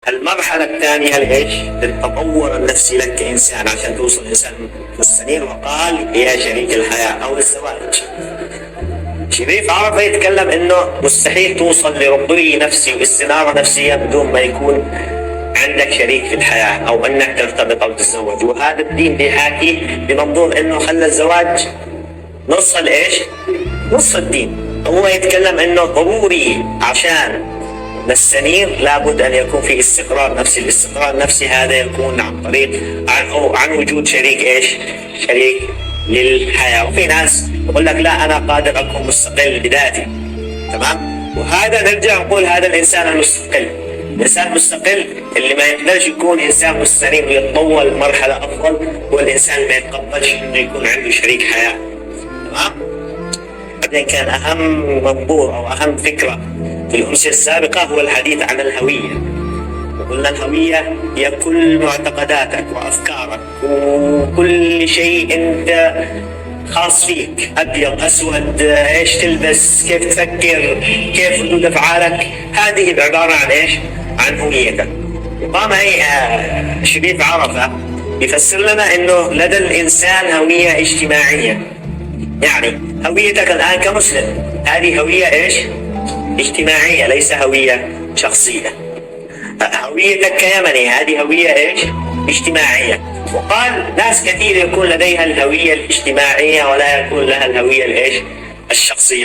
المرحلة الثانية لإيش؟ للتطور النفسي لك كإنسان عشان توصل إنسان مستنير، وقال يا شريك الحياة أو الزواج. شريف عرفة يتكلم إنه مستحيل توصل لرقي نفسي واستنارة نفسية بدون ما يكون عندك شريك في الحياة أو إنك ترتبط أو تتزوج، وهذا الدين بيحاكي بمنظور إنه خلى الزواج نص الإيش؟ نص الدين. هو يتكلم إنه ضروري عشان نستنير لابد أن يكون في استقرار نفسي. الاستقرار النفسي هذا يكون عن طريق عن وجود شريك إيش؟ شريك للحياة. وفي ناس يقول لك لا أنا قادر أكون مستقل بذاتي، تمام؟ وهذا نرجع نقول هذا الإنسان المستقل. الإنسان المستقل اللي ما يقدرش يكون إنسان مستنير ويتطور مرحلة أفضل هو الإنسان اللي ما يتقبلش إنه يكون عنده شريك حياة، تمام؟ بعدين كان أهم منظور أو أهم فكرة في الأمسية السابقة هو الحديث عن الهوية. وقلنا الهوية هي كل معتقداتك وأفكارك وكل شيء أنت خاص فيك، أبيض أسود، إيش تلبس، كيف تفكر، كيف ردود أفعالك، هذه عبارة عن إيش؟ عن هويتك. وقام شريف عرفة يفسر لنا إنه لدى الإنسان هوية اجتماعية. يعني هويتك الآن كمسلم هذه هوية إيش؟ اجتماعية، ليس هوية شخصية. هويتك كيمني هذه هوية إيش؟ اجتماعية. وقال ناس كثير يكون لديها الهوية الاجتماعية ولا يكون لها الهوية الإيش؟ الشخصية.